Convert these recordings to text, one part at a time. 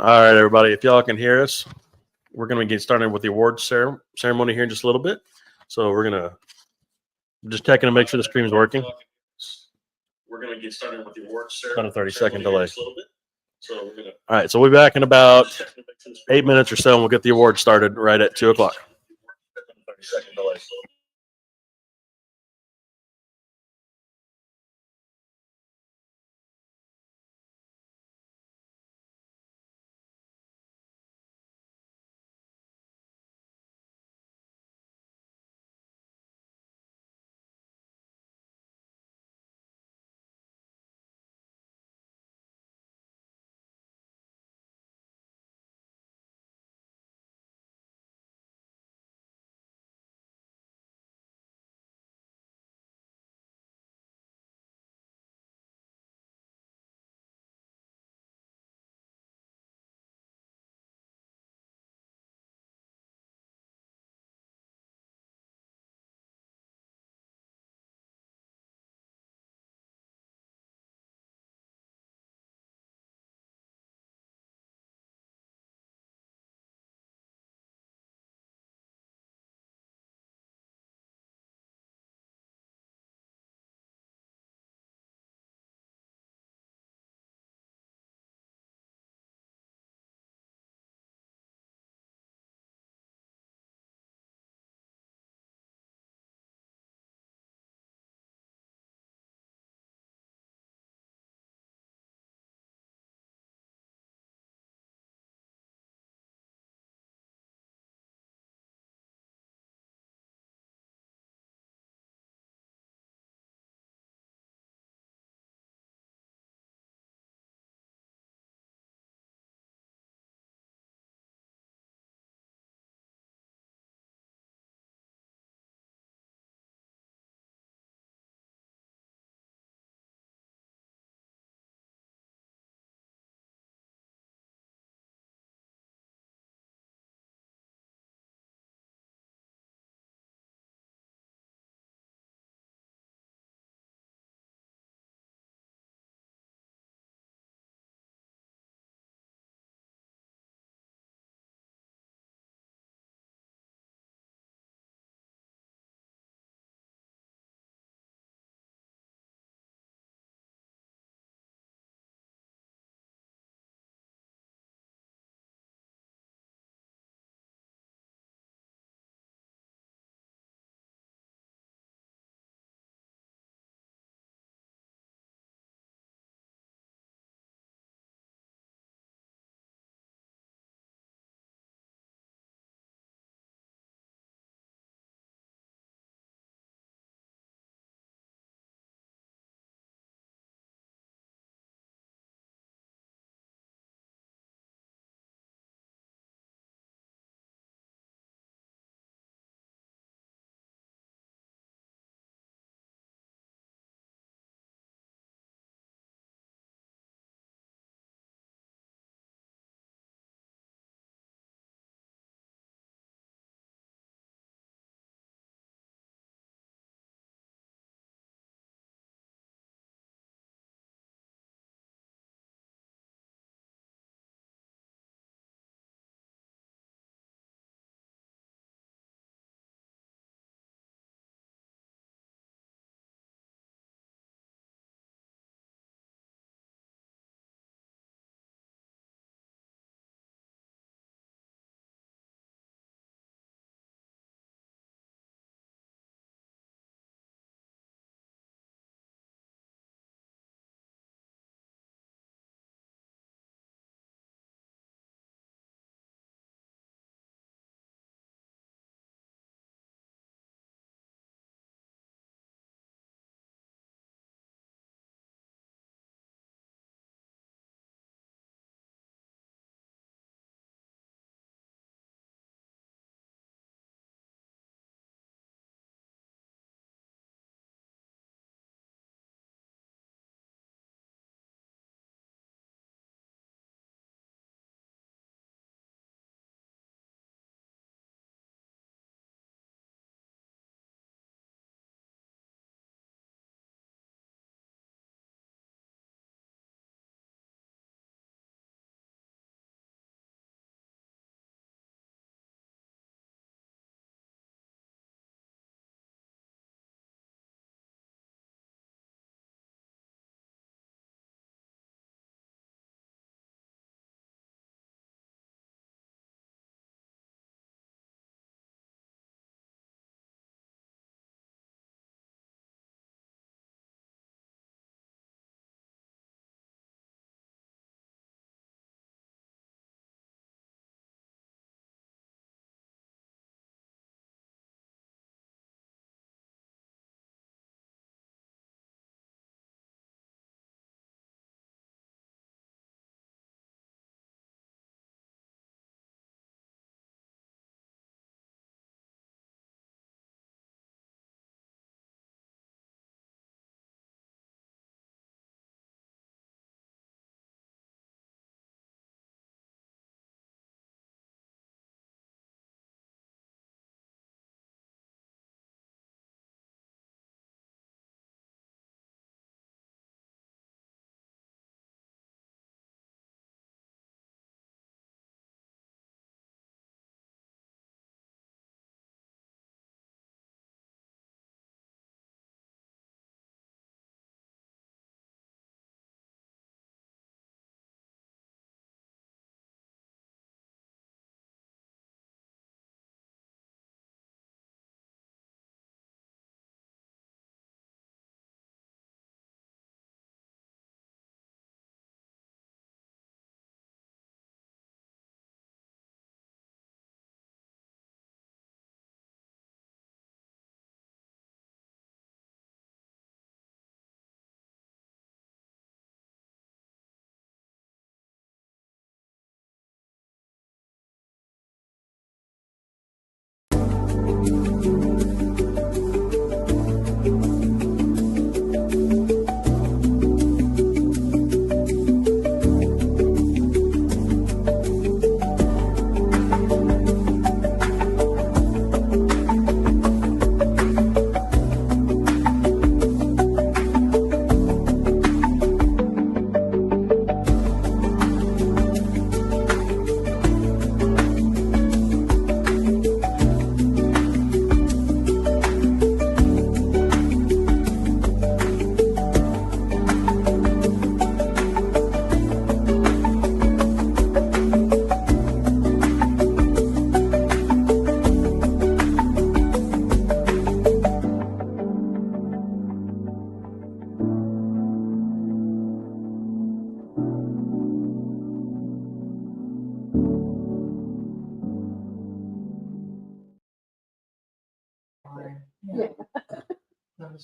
All right, everybody. If y'all can hear us, we're going to get started with the awards ceremony here in just a little bit. So we're going to just checking to make sure the stream is working. We're going to get started with the awards ceremony. About a 30-second delay. All right, so we'll be back in about 8 minutes or so, and we'll get the awards started right at 2 o'clock. 30-second delay.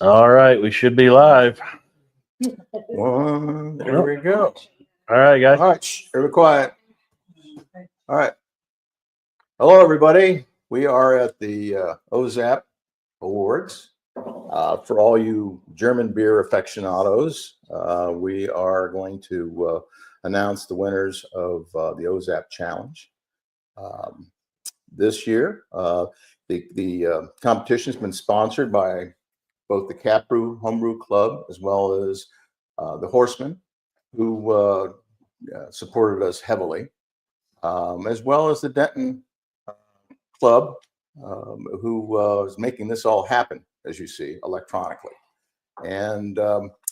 All right, we should be live. There we go. All right, guys. All right, everybody quiet. All right. Hello, everybody. We are at the OZAP Awards. For all you German beer aficionados, we are going to announce the winners of the OZAP Challenge. This year, the competition has been sponsored by both the Cap Brew Homebrew Club as well as the Horsemen, who supported us heavily, as well as the Denton Club, who is making this all happen, as you see, electronically. And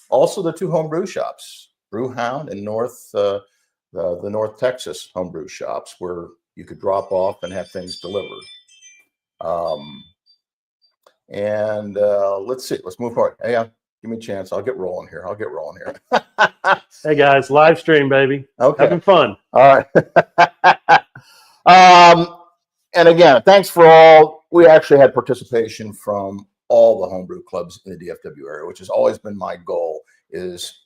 also the two homebrew shops, Brewhound and the North Texas homebrew shops, where you could drop off and have things delivered. Let's see, let's move forward. Hey, give me a chance. I'll get rolling here. Hey, guys, live stream, baby. Okay. Having fun. All right. And again, thanks for all. We actually had participation from all the homebrew clubs in the DFW area, which has always been my goal, is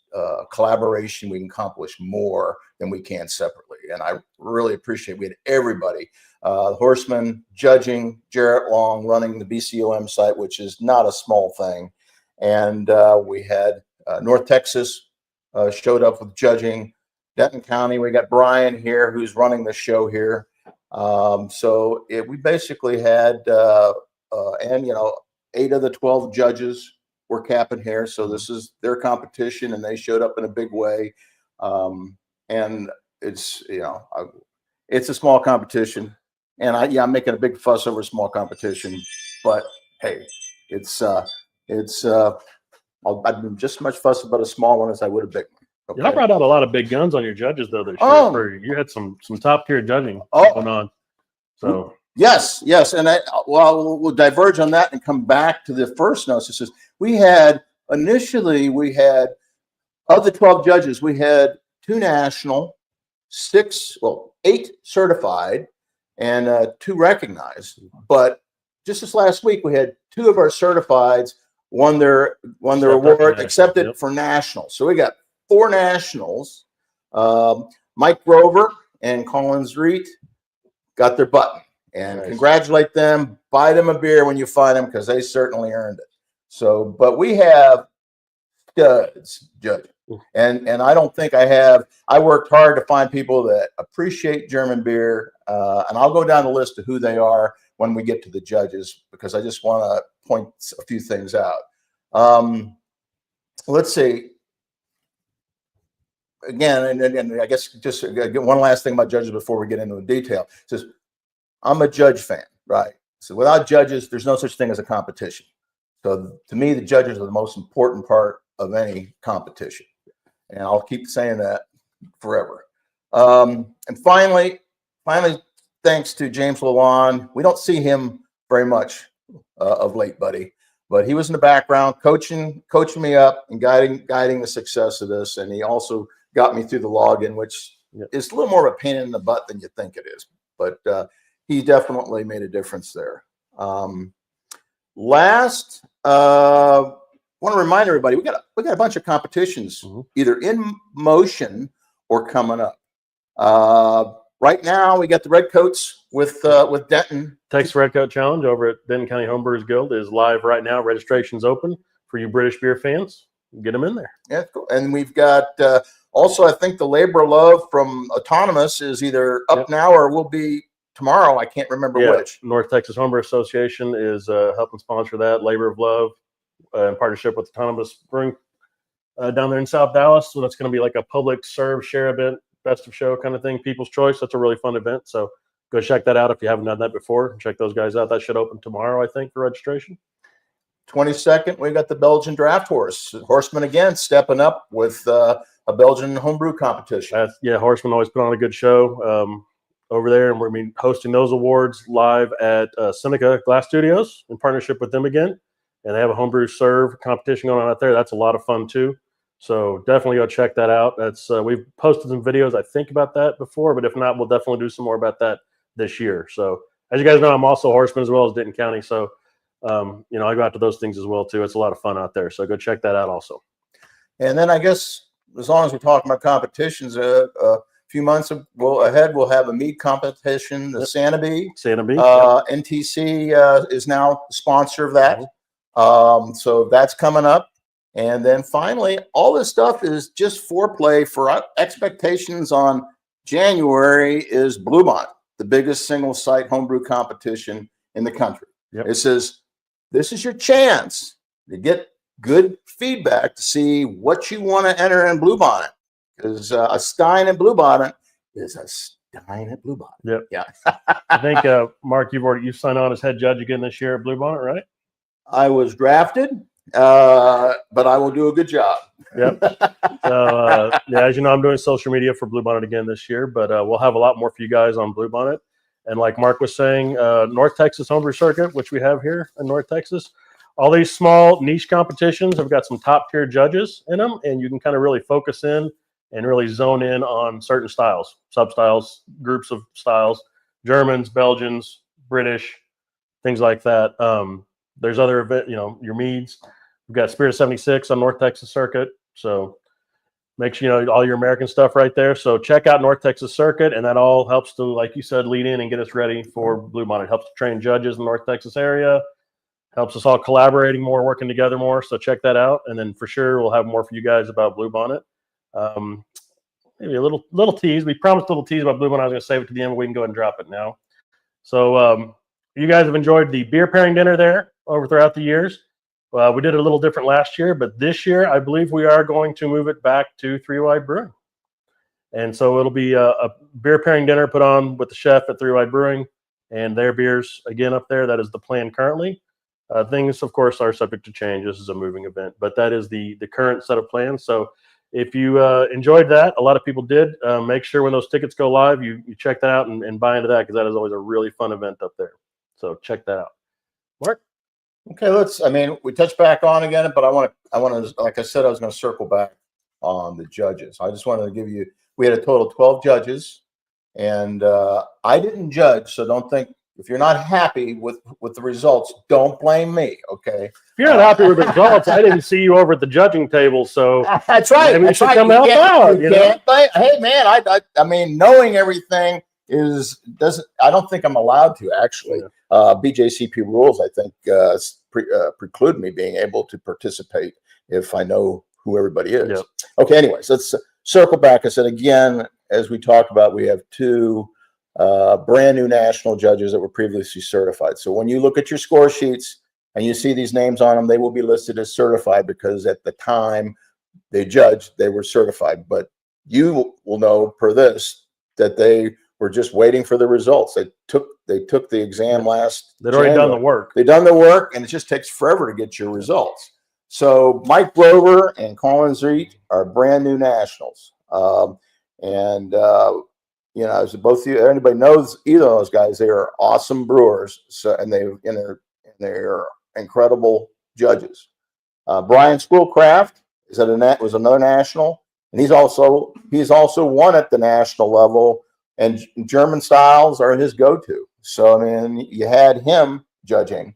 collaboration. We can accomplish more than we can separately. And I really appreciate we had everybody, the Horsemen, judging, Jarrett Long running the BCOM site, which is not a small thing. And we had North Texas showed up with judging. Denton County, we got Brian here, who's running the show here. We basically had, 8 of the 12 judges were capping here. So this is their competition, and they showed up in a big way. And it's, it's a small competition, and I'm making a big fuss over a small competition, but hey, I've been just as much fuss about a small one as I would a big one. Okay. Y'all brought out a lot of big guns on your judges though this year. You had some top tier judging going on. So yes, and we'll diverge on that and come back to the first note. It says initially we had of the 12 judges, we had 2 national, 8 certified, and 2 recognized. But just this last week, we had 2 of our certifieds won their award, accepted for national. So we got 4 nationals. Mike Grover and Collins Reed got their button, and congratulate them. Buy them a beer when you find them, because they certainly earned it. So, but we have studs judging, and I don't think I worked hard to find people that appreciate German beer, and I'll go down the list of who they are when we get to the judges, because I just want to point a few things out. Let's see. Again, and I guess just one last thing about judges before we get into the detail. It says, I'm a judge fan, right? So without judges, there's no such thing as a competition. So to me, the judges are the most important part of any competition. And I'll keep saying that forever. And finally, thanks to James Lalonde. We don't see him very much of late, buddy. But he was in the background, coaching me up and guiding the success of this. And he also got me through the login, which is a little more of a pain in the butt than you think it is. But he definitely made a difference there. Last, I want to remind everybody, we got a bunch of competitions either in motion or coming up. Right now, we got the Redcoats with Denton. Texas Redcoat Challenge over at Denton County Homebrewers Guild is live right now. Registration's open for you British beer fans. Get them in there. Yeah, cool. And we've got also, I think the Labor of Love from Autonomous is either up now or will be tomorrow. I can't remember which. North Texas Homebrew Association is helping sponsor that. Labor of Love in partnership with Autonomous Brewing down there in South Dallas. So that's going to be like a public serve share event, best of show kind of thing, People's Choice. That's a really fun event. So go check that out if you haven't done that before. Check those guys out. That should open tomorrow, I think, for registration. 22nd, we got the Belgian Draft Horseman again, stepping up with a Belgian homebrew competition. Horseman always put on a good show over there, and we're going to be hosting those awards live at Seneca Glass Studios in partnership with them again. And they have a homebrew serve competition going on out there. That's a lot of fun too. So definitely go check that out. That's we've posted some videos, I think, about that before, but if not, we'll definitely do some more about that this year. So as you guys know, I'm also a Horseman as well as Denton County. So I go out to those things as well too. It's a lot of fun out there. So go check that out also. And then I guess as long as we're talking about competitions, a few months ahead, we'll have a mead competition, the Santa Bee. Santa Bee. NTC is now the sponsor of that. So that's coming up. And then finally, all this stuff is just foreplay for expectations on January is Bluebonnet, the biggest single site homebrew competition in the country. Yep. It says, this is your chance to get good feedback to see what you want to enter in Bluebonnet, because a Stein at Bluebonnet is a Stein at Bluebonnet. Yep. Yeah. I think Mark, you signed on as head judge again this year at Bluebonnet, right? I was drafted, but I will do a good job. Yep. So as you know, I'm doing social media for Bluebonnet again this year, but we'll have a lot more for you guys on Bluebonnet. And like Mark was saying, North Texas Homebrew Circuit, which we have here in North Texas, all these small niche competitions have got some top tier judges in them, and you can kind of really focus in and really zone in on certain styles, sub-styles, groups of styles, Germans, Belgians, British, things like that. There's other event, your meads. We've got Spirit of 76 on North Texas Circuit. So make sure you know all your American stuff right there. So check out North Texas Circuit, and that all helps to, like you said, lead in and get us ready for Bluebonnet. It helps to train judges in the North Texas area. Helps us all collaborating more, working together more. So check that out. And then for sure, we'll have more for you guys about Bluebonnet. Maybe a little tease. We promised a little tease about Bluebonnet. I was going to save it to the end, but we can go ahead and drop it now. So you guys have enjoyed the beer pairing dinner there throughout the years. We did it a little different last year, but this year, I believe we are going to move it back to 3 Wide Brewing. And so it'll be a beer pairing dinner put on with the chef at 3 Wide Brewing and their beers again up there. That is the plan currently. Things, of course, are subject to change. This is a moving event, but that is the current set of plans. So if you enjoyed that, a lot of people did, make sure when those tickets go live, you check that out and buy into that, because that is always a really fun event up there. So check that out. Mark? Okay, we touched back on again, but I want to, like I said, I was going to circle back on the judges. I just wanted to we had a total of 12 judges, and I didn't judge, so don't think, if you're not happy with the results, don't blame me, okay? If you're not happy with the results, I didn't see you over at the judging table, so that's right. Maybe that's you should right. come help out. Hey, man, I knowing everything I don't think I'm allowed to, actually. Yeah. BJCP rules, I think, preclude me being able to participate if I know who everybody is. Yep. Okay, anyways, let's circle back. I said, again, as we talked about, we have two brand new national judges that were previously certified. So when you look at your score sheets and you see these names on them, they will be listed as certified, because at the time they judged, they were certified. But you will know per this that they were just waiting for the results. They took the exam last They'd already January. done the work. They've done the work, and it just takes forever to get your results. So Mike Grover and Colin Zreet are brand new nationals. As both of you, anybody knows either of those guys, they are awesome brewers. So, and they're incredible judges. Brian Schoolcraft was another national, and he's also won at the national level. And German styles are his go-to. So you had him judging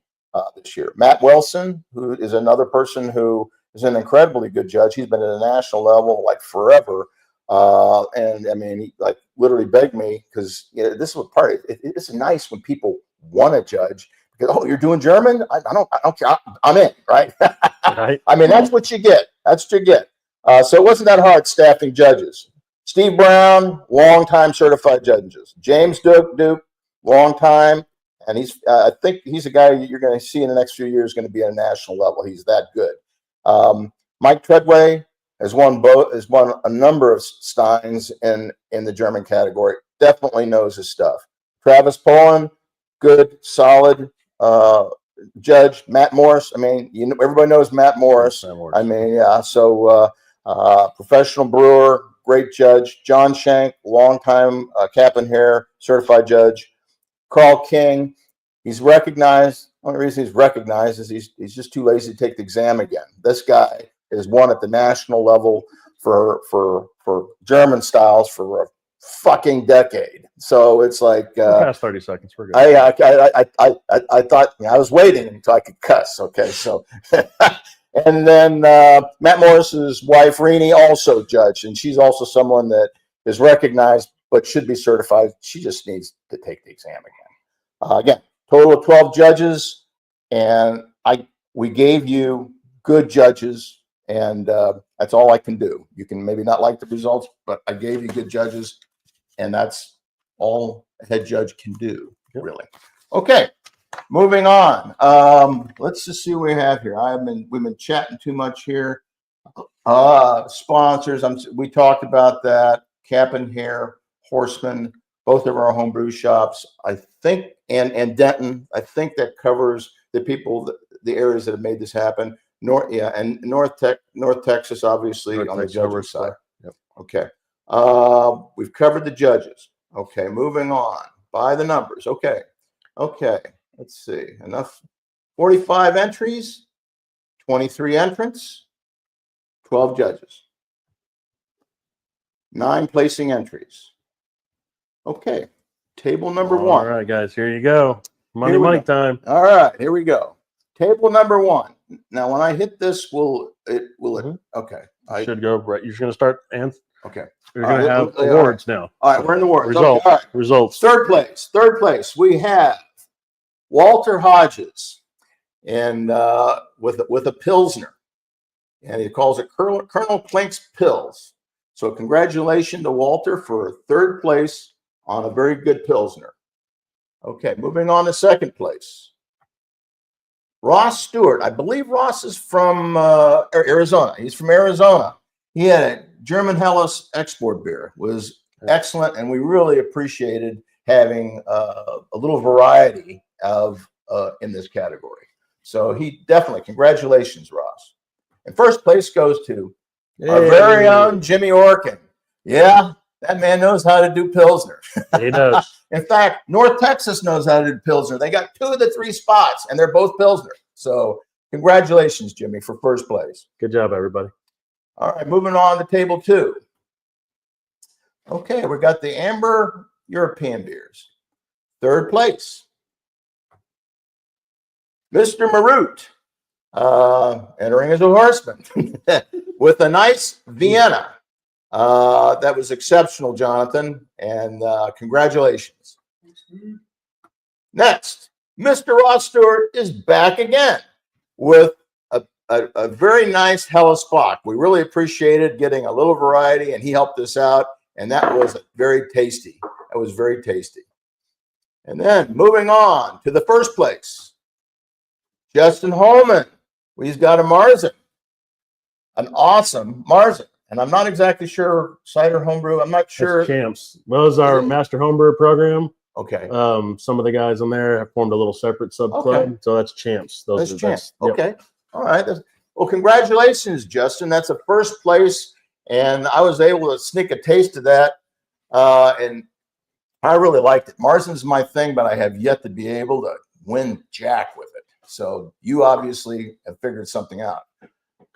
this year. Matt Wilson, who is another person who is an incredibly good judge. He's been at a national level like forever. He literally begged me, because this is what part. It's nice when people want to judge. Because, oh, you're doing German? I don't care. I'm in, right? Right. That's what you get. That's what you get. So it wasn't that hard staffing judges. Steve Brown, long-time certified judges. James Duke, long time, and I think he's a guy you're going to see in the next few years going to be at a national level. He's that good. Mike Treadway has won a number of Steins in the German category. Definitely knows his stuff. Travis Poland, good, solid judge. Matt Morris. Everybody knows Matt Morris. So professional brewer, great judge. John Shank, longtime cap and hair certified judge. Carl King, he's recognized. One of the reasons he's recognized is he's just too lazy to take the exam again. This guy has won at the national level for German styles for a fucking decade. So it's like past 30 seconds. We're good. I thought I was waiting until I could cuss. Okay, so and then Matt Morris's wife Renee also judged, and she's also someone that is recognized but should be certified. She just needs to take the exam again. Again, total of 12 judges, and we gave you good judges, and that's all I can do. You can maybe not like the results, but I gave you good judges, and that's all a head judge can do, really. Okay, moving on. Let's just see what we have here. We've been chatting too much here. Sponsors. We talked about that. Cap and Hair, Horseman, both of our homebrew shops. I think, and Denton. I think that covers the people, the areas that have made this happen. North Texas, obviously, on the judging side. Yep. Okay. We've covered the judges. Okay, moving on. By the numbers. Okay. Let's see. Enough. 45 entries, 23 entrants, 12 judges, 9 placing entries. Okay. Table number 1. All right, guys, here you go. Money time. All right, here we go. Table number 1. Now, when I hit this, will it? Okay. Should go right. You're going to start, and okay. You're going to have awards now. All right, we're in the awards. Results. Okay, all right. Results. Third place. We have Walter Hodges, and with a Pilsner, and he calls it Colonel Plink's Pils. So congratulations to Walter for third place on a very good Pilsner. Okay, moving on to second place. Ross Stewart. I believe Ross is from Arizona. He's from Arizona. He had a German Helles export beer. It was excellent, and we really appreciated having a little variety of in this category. So he definitely, congratulations, Ross. And first place goes to our very own Jimmy Orkin. Yeah, that man knows how to do Pilsner. He does. In fact, North Texas knows how to do Pilsner. They got 2 of the 3 spots, and they're both Pilsner. So congratulations, Jimmy, for first place. Good job, everybody. All right, moving on to table 2. Okay, we got the Amber European beers. Third place, Mr. Marut, entering as a horseman with a nice Vienna. That was exceptional, Jonathan, and congratulations. Next, Mr. Ross Stewart is back again with a very nice Helles Bock. We really appreciated getting a little variety, and he helped us out, and that was very tasty. That was very tasty. And then moving on to the first place, Justin Holman. He's got a Marzen, an awesome Marzen. And I'm not exactly sure cider homebrew. I'm not sure. That's Champs. Those are Master Homebrew program. Okay. Some of the guys on there have formed a little separate sub club. Okay. So that's Champs. That's Champs. Okay. All right. Well, congratulations, Justin. That's a first place. And I was able to sneak a taste of that. And I really liked it. Marzen's my thing, but I have yet to be able to win Jack with it. So you obviously have figured something out.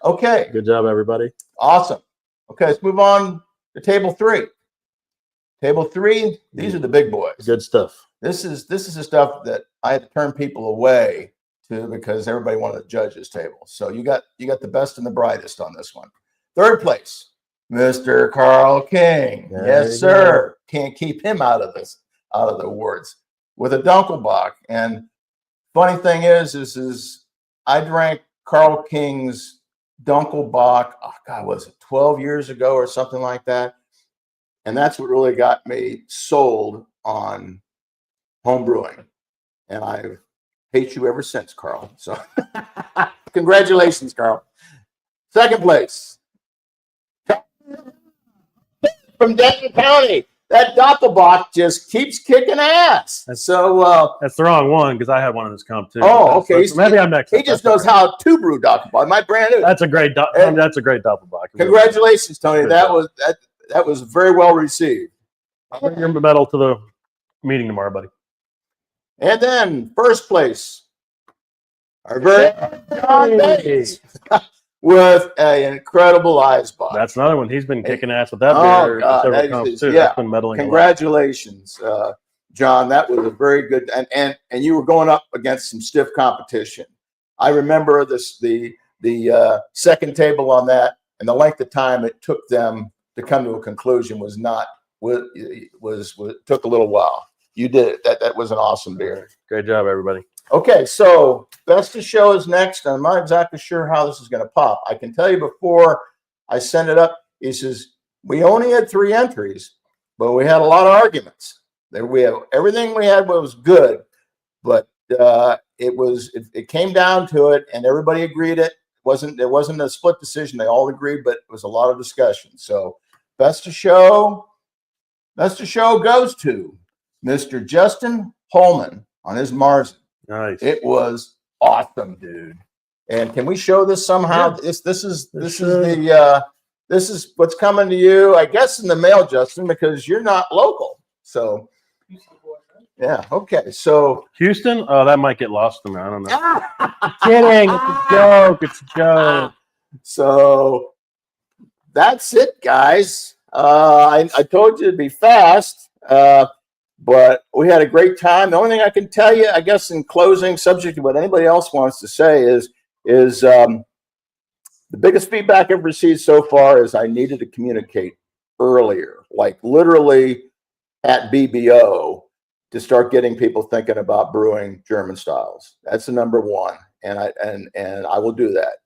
Okay. Good job, everybody. Awesome. Okay, let's move on to table 3. Table 3, these are the big boys. Good stuff. This is the stuff that I had to turn people away to because everybody wanted to judge this table. So you got the best and the brightest on this one. Third place, Mr. Carl King. Yes, sir. Can't keep him out of the awards with a Dunkelbach. And funny thing is I drank Carl King's Dunkelbach, oh God, was it 12 years ago or something like that? And that's what really got me sold on home brewing. And I've hate you ever since, Carl. So congratulations, Carl. Second place, from Denton County. That Doppelbock just keeps kicking ass. So that's the wrong one because I had one in this comp too. Oh, okay. So maybe I'm next. He just knows how to brew Doppelbock. My brand new. That's a great. That's a great Doppelbock. Congratulations, Tony. That was very well received. I'll bring your medal to the meeting tomorrow, buddy. And then first place, our very John Bates with an incredible ice box. That's another one. He's been kicking ass with that Oh, beer God, several that times is- too. yeah. That's been meddling Congratulations, John. That was a very good, and you were going up against some stiff competition. I remember the second table on that, and the length of time it took them to come to a conclusion was took a little while. You did it. That was an awesome beer. Great job, everybody. Okay, so Best of Show is next. I'm not exactly sure how this is going to pop. I can tell you before I send it up, he says, we only had 3 entries, but we had a lot of arguments. Everything we had was good, but it came down to it, and everybody agreed it. It wasn't a split decision. They all agreed, but it was a lot of discussion. So Best of Show goes to Mr. Justin Holman on his Marzen. Nice. It was awesome, dude. And can we show this somehow? Yeah. This is what's coming to you, I guess, in the mail, Justin, because you're not local. So yeah, okay. So Houston? Oh, that might get lost to me. I don't know. Kidding. It's a joke. It's a joke. So that's it, guys. I told you to be fast. But we had a great time. The only thing I can tell you, I guess, in closing, subject to what anybody else wants to say, is the biggest feedback I've received so far is I needed to communicate earlier, like literally at BBO, to start getting people thinking about brewing German styles. That's the number one, and I will do that.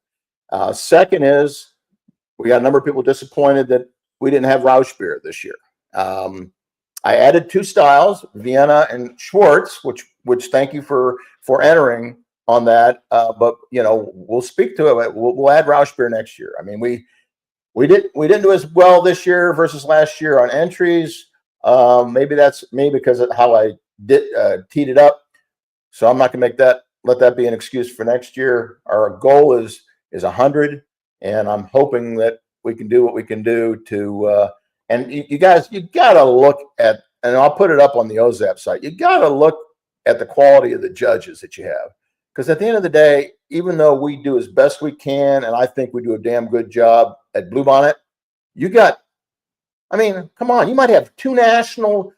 Second is we got a number of people disappointed that we didn't have Rausch beer this year. I added 2 styles, Vienna and Schwartz, which thank you for entering on that. But we'll speak to it. We'll add Rausch beer next year. I mean, we didn't do as well this year versus last year on entries. Maybe that's because of how I teed it up. So I'm not gonna let that be an excuse for next year. Our goal is 100, and I'm hoping that we can do what we can do to. And you guys, you got to look at, and I'll put it up on the OZAP site. You got to look at the quality of the judges that you have. Because at the end of the day, even though we do as best we can, and I think we do a damn good job at Bluebonnet, come on, you might have 2 nationals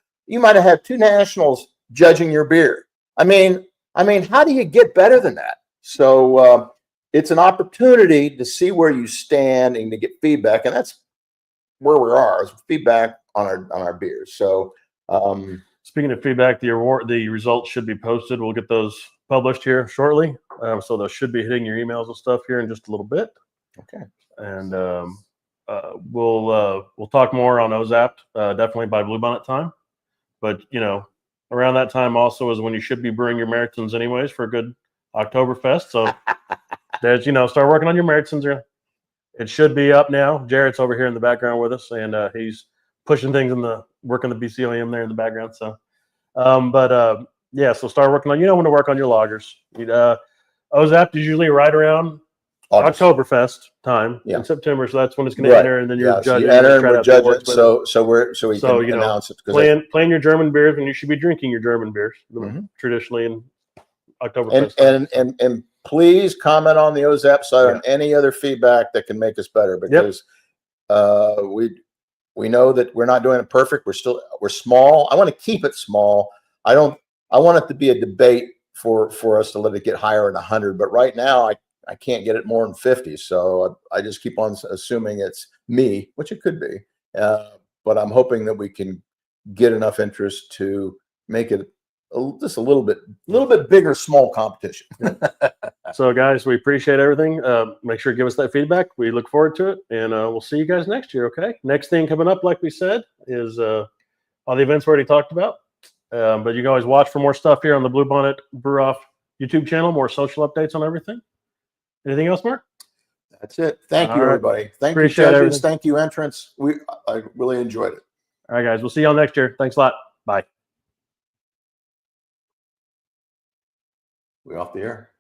judging your beer. I mean, how do you get better than that? So it's an opportunity to see where you stand and to get feedback, and that's where we are, is feedback on our beers. So speaking of feedback, the results should be posted. We'll get those published here shortly. So those should be hitting your emails and stuff here in just a little bit. Okay. And we'll talk more on OZAP definitely by Bluebonnet time. But around that time also is when you should be brewing your Meritzens anyways for a good Oktoberfest. So there's start working on your Meritzens. It should be up now. Jarrett's over here in the background with us, and he's pushing things working the BCOM there in the background. So, so start working on. When to work on your lagers. OZAP is usually right around August. Oktoberfest time in September, so that's when it's going to enter, and then you're judging. So you enter and we're judging. So we can announce it. Playing your German beers, and you should be drinking your German beers traditionally in Oktoberfest. And please comment on the OZAP site on any other feedback that can make us better, because we know that we're not doing it perfect. We're small. I want to keep it small. I want it to be a debate for us to let it get higher than 100. But right now I can't get it more than 50. So I just keep on assuming it's me, which it could be. But I'm hoping that we can get enough interest to make it just a little bit bigger, small competition. So guys, we appreciate everything. Make sure to give us that feedback. We look forward to it, and we'll see you guys next year. Okay. Next thing coming up, like we said, is all the events we already talked about. But you can always watch for more stuff here on the Bluebonnet Brew-Off YouTube channel, more social updates on everything. Anything else, Mark? That's it. Thank you, everybody. Thank you, judges. Thank you, entrants. I really enjoyed it. All right, guys. We'll see y'all next year. Thanks a lot. Bye. We off the air?